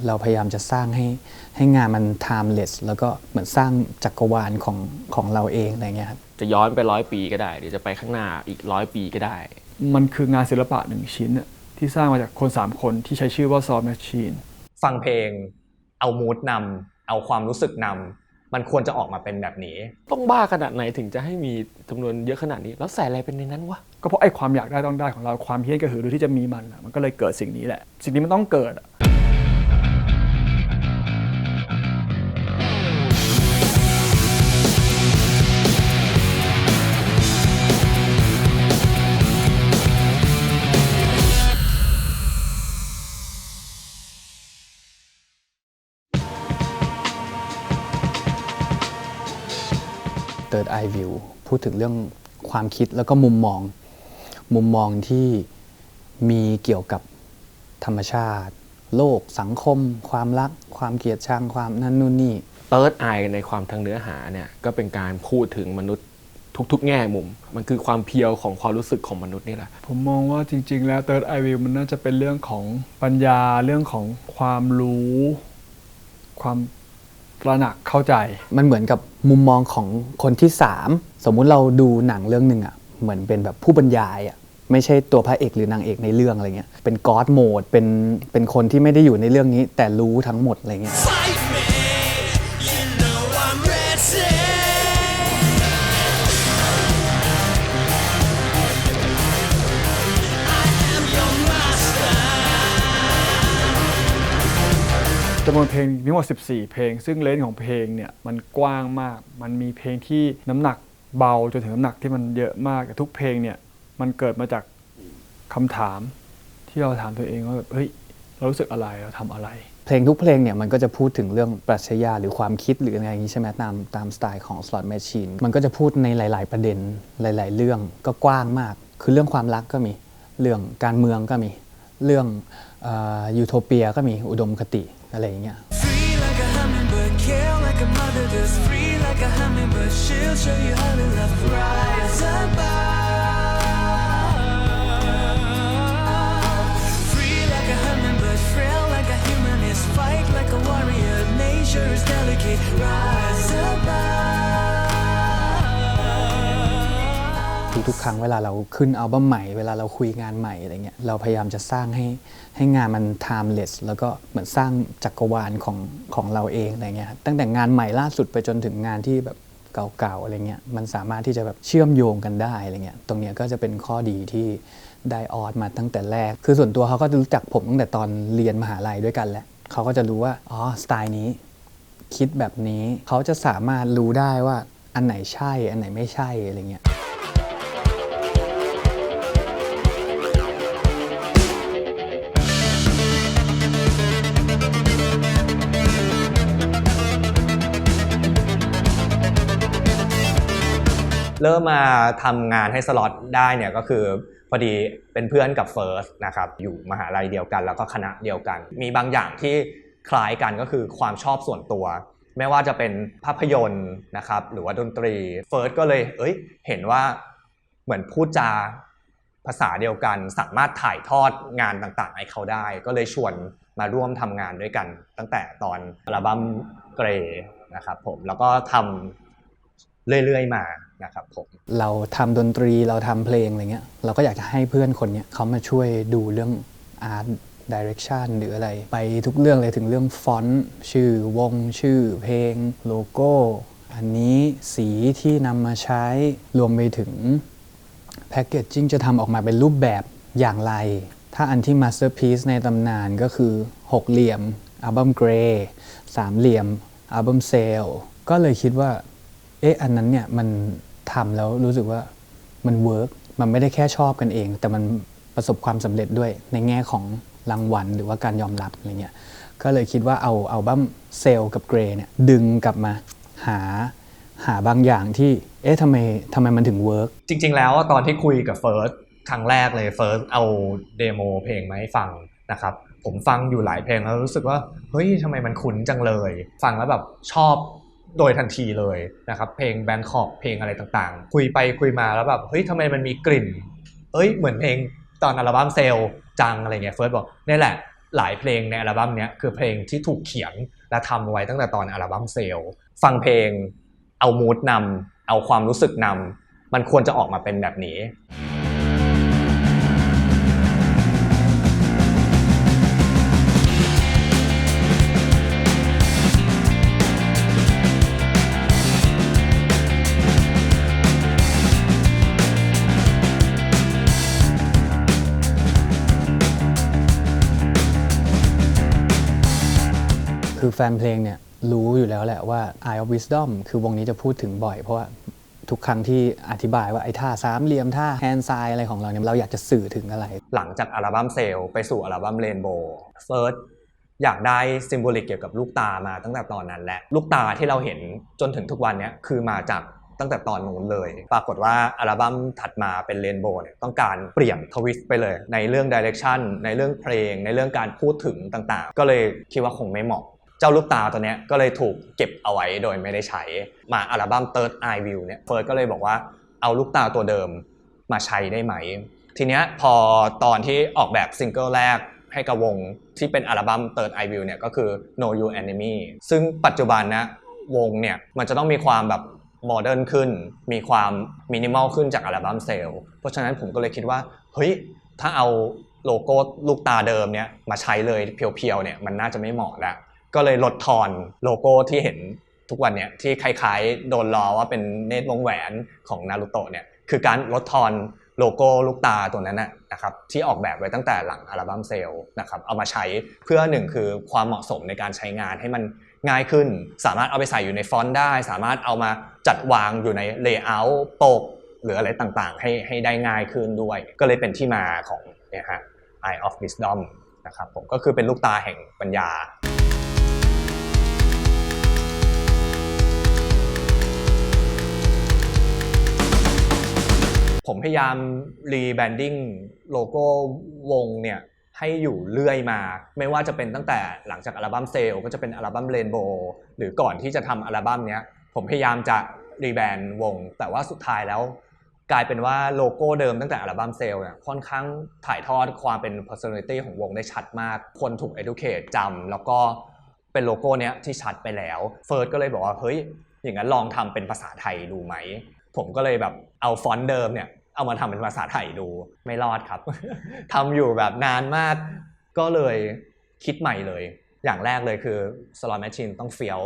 เราพยายามจะสร้างให้งานมัน timeless แล้วก็เหมือนสร้างจักรวาลของเราเองอะไรเงี้ยครับจะย้อนไป100 ปีก็ได้หรือจะไปข้างหน้าอีก100 ปีก็ได้มันคืองานศิลปะ1 ชิ้นที่สร้างมาจากคน3 คนที่ใช้ชื่อว่า Slot Machine ฟังเพลงเอามูดนำเอาความรู้สึกนำมันควรจะออกมาเป็นแบบนี้ต้องบ้าขนาดไหนถึงจะให้มีจำนวนเยอะขนาดนี้แล้วใส่อะไรเป็นในนั้นวะก็เพราะไอ้ความอยากได้ต้องได้ของเราความเฮี้ยนกระหือรือที่จะมีมันก็เลยเกิดสิ่งนี้แหละสิ่งนี้มันต้องเกิดThird Eye View พูดถึงเรื่องความคิดแล้วก็มุมมองที่มีเกี่ยวกับธรรมชาติโลกสังคมความรักความเกลียดชังความนั่นนู่นนี่ Third Eye ในความทางเนื้อหาเนี่ยก็เป็นการพูดถึงมนุษย์ทุกๆแง่มุมมันคือความเพียวของความรู้สึกของมนุษย์นี่แหละผมมองว่าจริงๆแล้ว Third Eye View มันน่าจะเป็นเรื่องของปัญญาเรื่องของความรู้ความตระหนักเข้าใจมันเหมือนกับมุมมองของคนที่3สมมุติเราดูหนังเรื่องนึงเหมือนเป็นแบบผู้บรรยายไม่ใช่ตัวพระเอกหรือนางเอกในเรื่องอะไรเงี้ยเป็นก็อดโหมดเป็นคนที่ไม่ได้อยู่ในเรื่องนี้แต่รู้ทั้งหมดอะไรเงี้ยจำนวนเพลงมีทั้งหมด14 เพลงซึ่งเลนส์ของเพลงเนี่ยมันกว้างมากมันมีเพลงที่น้ำหนักเบาจนถึงน้ำหนักที่มันเยอะมากแต่ทุกเพลงเนี่ยมันเกิดมาจากคำถามที่เราถามตัวเองว่าแบบเฮ้ยเรารู้สึกอะไรเราทำอะไรเพลงทุกเพลงเนี่ยมันก็จะพูดถึงเรื่องปรัชญาหรือความคิดหรืออะไรอย่างนี้ใช่ไหมตามสไตล์ของ Slot Machine มันก็จะพูดในหลายๆประเด็นหลายๆเรื่องก็กว้างมากคือเรื่องความรักก็มีเรื่องการเมืองก็มีเรื่องยูโทเปียก็มีอุดมคติอะไรอย่างเงี้ยทุกครั้งเวลาเราขึ้นอัลบั้มใหม่เวลาเราคุยงานใหม่อะไรเงี้ยเราพยายามจะสร้างให้งานมัน timeless แล้วก็เหมือนสร้างจักรวาลของเราเองอะไรเงี้ยตั้งแต่งานใหม่ล่าสุดไปจนถึงงานที่แบบเก่าๆอะไรเงี้ยมันสามารถที่จะแบบเชื่อมโยงกันได้อะไรเงี้ยตรงเนี้ยก็จะเป็นข้อดีที่ได้ออสมาตั้งแต่แรกคือส่วนตัวเขาก็รู้จักผมตั้งแต่ตอนเรียนมหาลัยด้วยกันแหละเขาก็จะรู้ว่าอ๋อสไตล์นี้คิดแบบนี้เขาจะสามารถรู้ได้ว่าอันไหนใช่อันไหนไม่ใช่อะไรเงี้ยเริ่มมาทำงานให้สล็อตได้เนี่ยก็คือพอดีเป็นเพื่อนกับเฟิร์สนะครับอยู่มหาลัยเดียวกันแล้วก็คณะเดียวกันมีบางอย่างที่คล้ายกันก็คือความชอบส่วนตัวไม่ว่าจะเป็นภาพยนตร์นะครับหรือว่าดนตรีเฟิร์สก็เลยเห็นว่าเหมือนพูดจาภาษาเดียวกันสามารถถ่ายทอดงานต่างๆให้เขาได้ก็เลยชวนมาร่วมทำงานด้วยกันตั้งแต่ตอนอัลบั้มเกรย์นะครับผมแล้วก็ทำเรื่อยๆมานะครับผมเราทำดนตรีเราทำเพลงอะไรเงี้ยเราก็อยากจะให้เพื่อนคนนี้เขามาช่วยดูเรื่อง Art Direction หรืออะไรไปทุกเรื่องเลยถึงเรื่องฟอนต์ชื่อวงชื่อเพลงโลโก้อันนี้สีที่นำมาใช้รวมไปถึงแพคเกจจิ้งจะทำออกมาเป็นรูปแบบอย่างไรถ้าอันที่ Masterpiece ในตำนานก็คือ6เหลี่ยมอัลบั้มเกรย์3เหลี่ยมอัลบั้มเซลก็เลยคิดว่าอันนั้นเนี่ยมันทำแล้วรู้สึกว่ามันเวิร์กมันไม่ได้แค่ชอบกันเองแต่มันประสบความสำเร็จด้วยในแง่ของรางวัลหรือว่าการยอมรับอะไรเงี้ยก็เลยคิดว่าเอาอัลบั้มเซลกับเกรย์เนี่ยดึงกลับมาหาบางอย่างที่ทำไมมันถึงเวิร์กจริงๆแล้วตอนที่คุยกับเฟิร์สครั้งแรกเลยเฟิร์สเอาเดโมเพลงมาให้ฟังนะครับผมฟังอยู่หลายเพลงแล้วรู้สึกว่าเฮ้ยทำไมมันคุ้นจังเลยฟังแล้วแบบชอบโดยทันทีเลยนะครับเพลง Bangkok เพลงอะไรต่างๆคุยไปคุยมาแล้วแบบเฮ้ยทำไมมันมีกลิ่นเหมือนเพลงตอนอัลบั้มเซลจังอะไรเงี้ยเฟิร์สบอกนี่แหละ หลายเพลงในอัลบั้มเนี้ยคือเพลงที่ถูกเขียนและทำไว้ตั้งแต่ตอนอัลบั้มเซลล์ฟังเพลงเอามูดนำเอาความรู้สึกนำมันควรจะออกมาเป็นแบบนี้ คือแฟนเพลงเนี่ยรู้อยู่แล้วแหละว่า Eye of Wisdom คือวงนี้จะพูดถึงบ่อยเพราะว่าทุกครั้งที่อธิบายว่าไอ้ท่าสามเหลี่ยมท่าแฮนด์ไซน์อะไรของเราเนี่ยเราอยากจะสื่อถึงอะไรหลังจากอัลบั้มเซลไปสู่อัลบั้มเรนโบว์เฟิร์สอยากได้ซิมโบลิกเกี่ยวกับลูกตามาตั้งแต่ตอนนั้นแหละลูกตาที่เราเห็นจนถึงทุกวันนี้คือมาจากตั้งแต่ตอนนู้นเลยปรากฏว่าอัลบั้มถัดมาเป็นเรนโบว์เนี่ยต้องการเปลี่ยนทวิสต์ไปเลยในเรื่องดิเรกชันในเรื่องเพลงในเรื่องการพูดถึงต่างๆก็เลยคิดว่าคงไม่เหมาะเจ้าลูกตาตัวนี้ก็เลยถูกเก็บเอาไว้โดยไม่ได้ใช้มาอัลบั้ม Third Eye View เนี่ยเฟิร์สก็เลยบอกว่าเอาลูกตาตัวเดิมมาใช้ได้ไหมทีเนี้ยพอตอนที่ออกแบบซิงเกิลแรกให้กับวงที่เป็นอัลบั้ม Third Eye View เนี่ยก็คือ Know You Enemy ซึ่งปัจจุบันนะวงเนี่ยมันจะต้องมีความแบบโมเดิร์นขึ้นมีความมินิมอลขึ้นจากอัลบั้มเซลเพราะฉะนั้นผมก็เลยคิดว่าเฮ้ยถ้าเอาโลโก้ลูกตาเดิมเนี่ยมาใช้เลยเพียวๆเนี่ยมันน่าจะไม่เหมาะแล้วก็เลยลดทอนโลโก้ที่เห็นทุกวันเนี่ยที่คล้ายๆโดนล้อว่าเป็นเนตรวงแหวนของนารูโตะเนี่ยคือการลดทอนโลโก้ลูกตาตัวนั้นนะครับที่ออกแบบไว้ตั้งแต่หลังอัลบั้มเซลนะครับเอามาใช้เพื่อหนึ่งคือความเหมาะสมในการใช้งานให้มันง่ายขึ้นสามารถเอาไปใส่อยู่ในฟอนต์ได้สามารถเอามาจัดวางอยู่ในเลเยอร์ปกหรืออะไรต่างๆให้ได้ง่ายขึ้นด้วยก็เลยเป็นที่มาของเนี่ยฮะ Eye of Wisdom นะครับผมก็คือเป็นลูกตาแห่งปัญญาผมพยายามรีแบรนดิ้งโลโก้วงเนี่ยให้อยู่เรื่อยมาไม่ว่าจะเป็นตั้งแต่หลังจากอัลบั้มเซลก็จะเป็นอัลบั้มเรนโบว์หรือก่อนที่จะทำอัลบั้มเนี้ยผมพยายามจะรีแบรนด์วงแต่ว่าสุดท้ายแล้วกลายเป็นว่าโลโก้เดิมตั้งแต่อัลบั้มเซลเนี่ยค่อนข้างถ่ายทอดความเป็น personality ของวงได้ชัดมากคนถูก educate จำแล้วก็เป็นโลโก้เนี้ยที่ชัดไปแล้วเฟิร์สก็เลยบอกว่าเฮ้ยอย่างนั้นลองทำเป็นภาษาไทยดูไหมผมก็เลยแบบเอาฟอนต์เดิมเนี่ยเอามาทำเป็นภาษาไทยดูไม่รอดครับ ทำอยู่แบบนานมากก็เลยคิดใหม่เลยอย่างแรกเลยคือ Slot Machine ต้องเฟี้ยว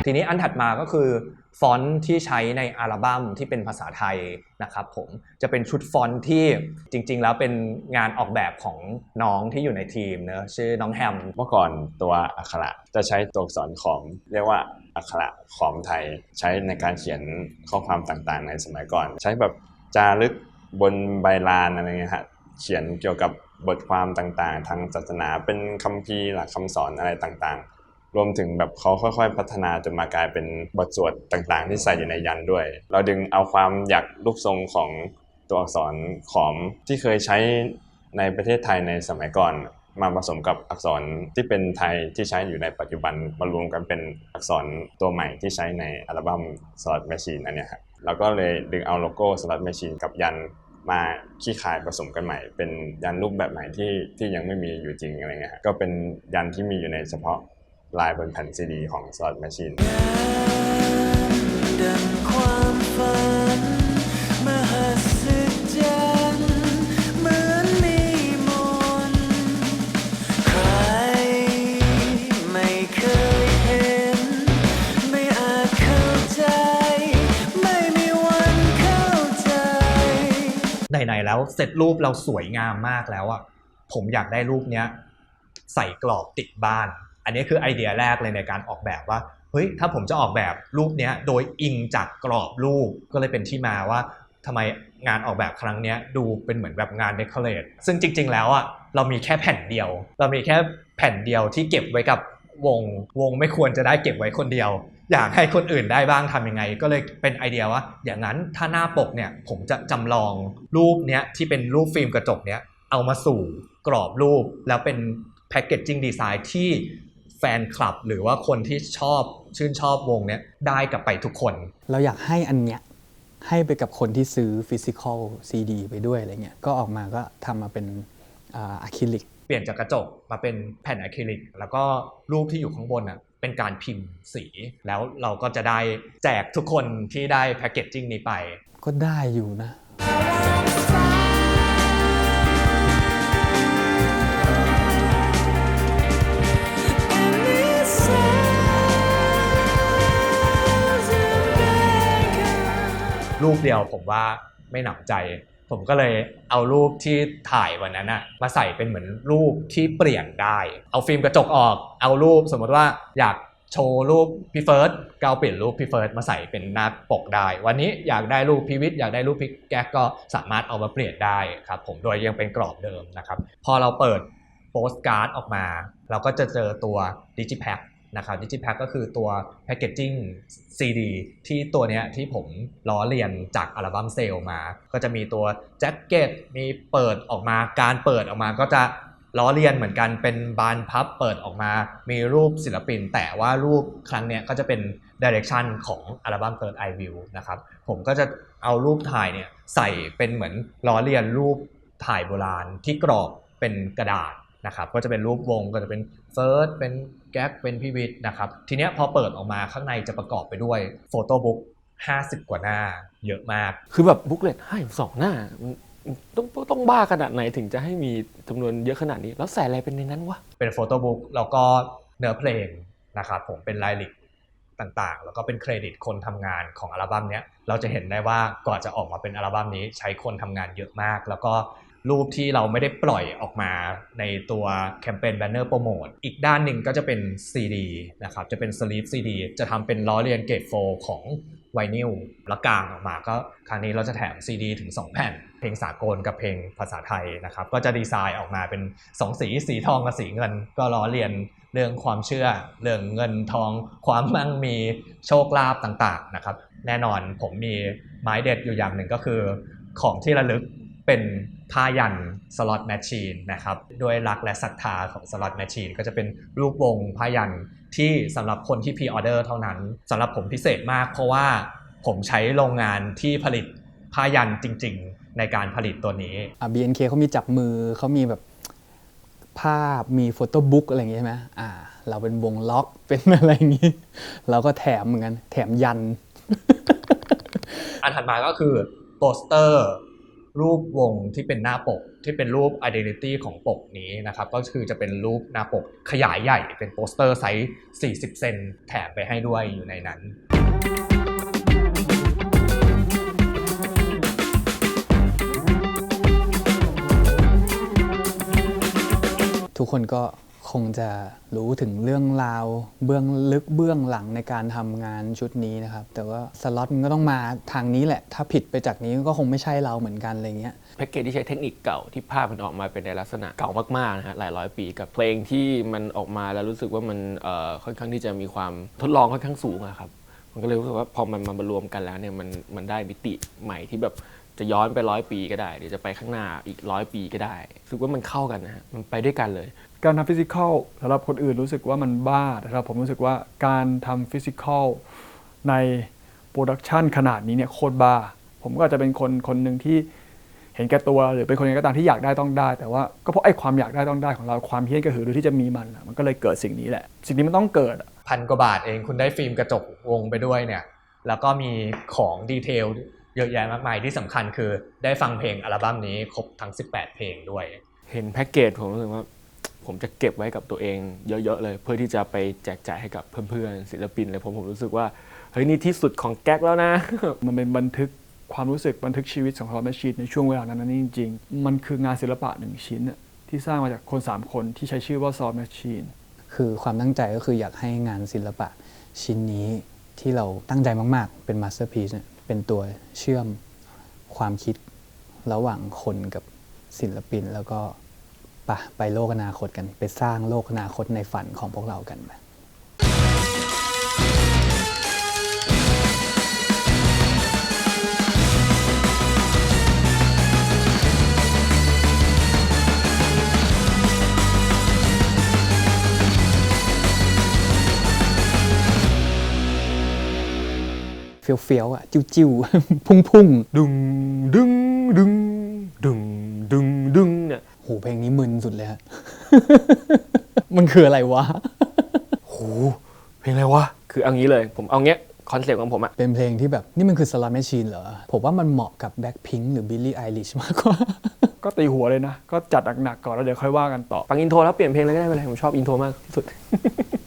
ทีนี้อันถัดมาก็คือฟอนต์ที่ใช้ในอัลบั้มที่เป็นภาษาไทยนะครับผมจะเป็นชุดฟอนต์ที่จริงๆแล้วเป็นงานออกแบบของน้องที่อยู่ในทีมเนอะชื่อน้องแฮมเมื่อก่อนตัวอักขระจะใช้ตัวอักษรขอมเรียกว่าอักขระขอมไทยใช้ในการเขียนข้อความต่างๆในสมัยก่อนใช้แบบจารึกบนใบลานอะไรเงี้ยฮะเขียนเกี่ยวกับบทความต่างๆทางศาสนาเป็นคัมภีร์หลักคำสอนอะไรต่างๆรวมถึงแบบเขาค่อยๆพัฒนาจนมากลายเป็นบทสวดต่างๆที่ใส่อยู่ในยันด้วยเราดึงเอาความอยากรูปทรงของตัวอักษรขอมที่เคยใช้ในประเทศไทยในสมัยก่อนมาผสมกับอักษรที่เป็นไทยที่ใช้อยู่ในปัจจุบันมารวมกันเป็นอักษรตัวใหม่ที่ใช้ในอัลบั้ม Slot Machine อันเนี้ยครับเราก็เลยดึงเอาโลโก้ Slot Machine กับยันมาขี้คายผสมกันใหม่เป็นยันรูปแบบใหม่ที่ยังไม่มีอยู่จริงอะไรเงี้ยก็เป็นยันที่มีอยู่ในเฉพาะลายบนแผ่นซีดีของ Slot Machine ดังความฝันมหัศจรรย์เหมือนมีมนต์ใครไม่เคยเห็นไม่อาจเข้าใจไม่มีวันเข้าใจไหนๆแล้วเสร็จรูปเราสวยงามมากแล้วอ่ะผมอยากได้รูปเนี้ยใส่กรอบติดบ้านอันนี้คือไอเดียแรกเลยในการออกแบบว่าเฮ้ยถ้าผมจะออกแบบรูปนี้โดยอิงจากกรอบรูปก็เลยเป็นที่มาว่าทำไมงานออกแบบครั้งนี้ดูเป็นเหมือนแบบงานเดคอเรทซึ่งจริงๆแล้วอ่ะเรามีแค่แผ่นเดียวเรามีแค่แผ่นเดียวที่เก็บไว้กับวงไม่ควรจะได้เก็บไว้คนเดียวอยากให้คนอื่นได้บ้างทำยังไงก็เลยเป็นไอเดียว่าอย่างนั้นถ้าหน้าปกเนี่ยผมจะจำลองรูปเนี้ยที่เป็นรูปฟิล์มกระจกเนี้ยเอามาสู่กรอบรูปแล้วเป็นแพคเกจจิ้งดีไซน์ที่ แฟนคลับหรือว่าคนที่ชื่นชอบวงเนี้ยได้กลับไปทุกคน เราอยากให้อันเนี้ยให้ไปกับคนที่ซื้อฟิสิกอลซีดีไปด้วยอะไรเงี้ยก็ออกมาก็ทำมาเป็นอะคริลิกเปลี่ยนจากกระจกมาเป็นแผ่นอะคริลิกแล้วก็รูปที่อยู่ข้างบนอ่ะเป็นการพิมพ์สีแล้วเราก็จะได้แจกทุกคนที่ได้แพคเกจจิ้งนี้ไปก็ได้อยู่นะรูปเดียวผมว่าไม่หนำใจผมก็เลยเอารูปที่ถ่ายวันนั้นนะมาใส่เป็นเหมือนรูปที่เปลี่ยนได้เอาฟิล์มกระจกออกเอารูปสมมติว่าอยากโชว์รูปพี่เฟิร์สก็เปลี่ยนรูปพี่เฟิร์สมาใส่เป็นหน้าปกได้วันนี้อยากได้รูปพี่วิทย์อยากได้รูปพี่แก๊กก็สามารถเอามาเปลี่ยนได้ครับผมโดยยังเป็นกรอบเดิมนะครับพอเราเปิดโปสการ์ดออกมาเราก็จะเจอตัวดิจิแพ็คนะครับดิจิแพ็คก็คือตัวแพคเกจจิ้งซีดีที่ตัวเนี้ยที่ผมล้อเลียนจากอัลบั้มเซลมาก็จะมีตัวแจ็คเก็ตมีเปิดออกมาการเปิดออกมาก็จะล้อเลียนเหมือนกันเป็นบานพับเปิดออกมามีรูปศิลปินแต่ว่ารูปครั้งเนี้ยก็จะเป็นดิเรกชันของอัลบั้ม Third Eye View นะครับผมก็จะเอารูปถ่ายเนี่ยใส่เป็นเหมือนล้อเลียนรูปถ่ายโบราณที่กรอบเป็นกระดาษนะครับก็จะเป็นรูปวงก็จะเป็นเฟิร์สเป็นแก๊กเป็นพี่วิทย์นะครับทีเนี้ยพอเปิดออกมาข้างในจะประกอบไปด้วยโฟโต้บุ๊ก50 กว่าหน้าเยอะมากคือแบบบุ๊กเลต52 หน้าต้องบ้าขนาดไหนถึงจะให้มีจำนวนเยอะขนาดนี้แล้วใส่อะไรเป็นในนั้นวะเป็นโฟโต้บุ๊กแล้วก็เนื้อเพลงนะครับผมเป็นรายละเอียดต่างๆแล้วก็เป็นเครดิตคนทำงานของอัลบั้มนี้เราจะเห็นได้ว่าก่อนจะออกมาเป็นอัลบั้มนี้ใช้คนทำงานเยอะมากแล้วก็รูปที่เราไม่ได้ปล่อยออกมาในตัวแคมเปญแบนเนอร์โปรโมทอีกด้านหนึ่งก็จะเป็น CD นะครับจะเป็นสลีป CD จะทำเป็นล้อเลียนเกรดโฟของไวนิลแล้วกลางออกมาก็ครั้งนี้เราจะแถม CD ถึง2 แผ่นเพลงสากลกับเพลงภาษาไทยนะครับก็จะดีไซน์ออกมาเป็น2 สีทองกับสีเงินก็ล้อเลียนเรื่องความเชื่อเรื่องเงินทองความมั่งมีโชคลาภต่างๆนะครับแน่นอนผมมีไม้เด็ดอยู่อย่างหนึ่งก็คือของที่ระลึกเป็นผ้ายันสล็อตแมชชีนนะครับด้วยรักและศรัทธาของสล็อตแมชชีนก็จะเป็นรูปวงผ้ายันที่สำหรับคนที่พรีออเดอร์เท่านั้นสำหรับผมพิเศษมากเพราะว่าผมใช้โรงงานที่ผลิตผ้ายันจริงๆในการผลิตตัวนี้BNK เขามีจับมือเขามีแบบภาพมีโฟโต้บุ๊กอะไรอย่างงี้ใช่ไหมเราเป็นวงล็อกเป็นอะไรอย่างงี้เราก็แถมเหมือนกันแถมยัน อันถัดมาก็คือโปสเตอร์รูปวงที่เป็นหน้าปกที่เป็นรูป identity ของปกนี้นะครับก็คือจะเป็นรูปหน้าปกขยายใหญ่เป็นโปสเตอร์ไซส์40 เซนแถมไปให้ด้วยอยู่ในนั้นทุกคนก็คงจะรู้ถึงเรื่องราวเบื้องลึกเบื้องหลังในการทำงานชุดนี้นะครับแต่ว่าสล็อตมันก็ต้องมาทางนี้แหละถ้าผิดไปจากนี้ก็คงไม่ใช่เราเหมือนกันอะไรเงี้ยแพ็กเกจที่ใช้เทคนิคเก่าที่ภาพมันออกมาเป็นในลักษณะเก่ามากๆนะฮะหลายร้อยปีกับเพลงที่มันออกมาแล้วรู้สึกว่ามันค่อนข้างที่จะมีความทดลองค่อนข้างสูงอะครับมันก็เลยรู้สึกว่าพอมันมารวมกันแล้วเนี่ยมันได้มิติใหม่ที่แบบจะย้อนไป100 ปีก็ได้เดี๋ยวจะไปข้างหน้าอีก100 ปีก็ได้รู้สึกว่ามันเข้ากันนะฮะมันไปด้วยกันเลยการทำฟิสิกอลสำหรับคนอื่นรู้สึกว่ามันบ้าแต่สำหรับผมรู้สึกว่าการทำฟิสิกอลในโปรดักชันขนาดนี้เนี่ยโคตรบ้าผมก็อาจจะเป็นคนหนึ่งที่เห็นแก่ตัวหรือเป็นคนก็ตามที่อยากได้ต้องได้แต่ว่าก็เพราะไอ้ความอยากได้ต้องได้ของเราความเฮี้ยนกระหือรือที่จะมีมันก็เลยเกิดสิ่งนี้แหละสิ่งนี้มันต้องเกิด1,000 กว่าบาทเองคุณได้ฟิล์มกระจกวงไปด้วยเนี่ยแล้วก็มีของดีเทลเยอะแยะมากมายที่สำคัญคือได้ฟังเพลงอัลบั้มนี้ครบทั้ง18 เพลงด้วยเห็นแพ็กเกจผมรู้สึกว่าผมจะเก็บไว้กับตัวเองเยอะๆเลยเพื่อที่จะไปแจกจ่ายให้กับเพื่อนๆศิลปินเลยผมรู้สึกว่าเฮ้ยนี่ที่สุดของแก๊กแล้วนะ มันเป็นบันทึกความรู้สึกบันทึกชีวิตของSlot Machineในช่วงเวลานั้นจริงๆมันคืองานศิลปะ1 ชิ้นที่สร้างมาจากคน3 คนที่ใช้ชื่อว่าSlot Machineคือความตั้งใจก็คืออยากให้งานศิลปะชิ้นนี้ที่เราตั้งใจมากๆเป็นมาสเตอร์พีซเป็นตัวเชื่อมความคิดระหว่างคนกับศิลปินแล้วก็ไปโลกอนาคตกันไปสร้างโลกอนาคตในฝันของพวกเรากัน เฟี้ยวๆอ่ะจิ้วๆ พุ่ง ดึงดึงดึงดึงดึงดึงเนี่ย ๆโหเพลงนี้มึนสุดเลยฮะ มันคืออะไรวะ โหเพลงอะไรวะคือเอางี้เลยผมเอาเงี้ยคอนเซ็ปต์ของผมอะ เป็นเพลงที่แบบนี่มันคือ Slot Machine เหรอ ผมว่ามันเหมาะกับ Blackpink หรือ Billie Eilish มากกว่า ก็ตีหัวเลยนะ ก็จัดหนักๆก่อนแล้วเดี๋ยวค่อยว่ากันต่อ ฟังอินโทรแล้วเปลี่ยนเพลงเลยก็ได้ไม่เป็นไรผมชอบอินโทรมากที่สุด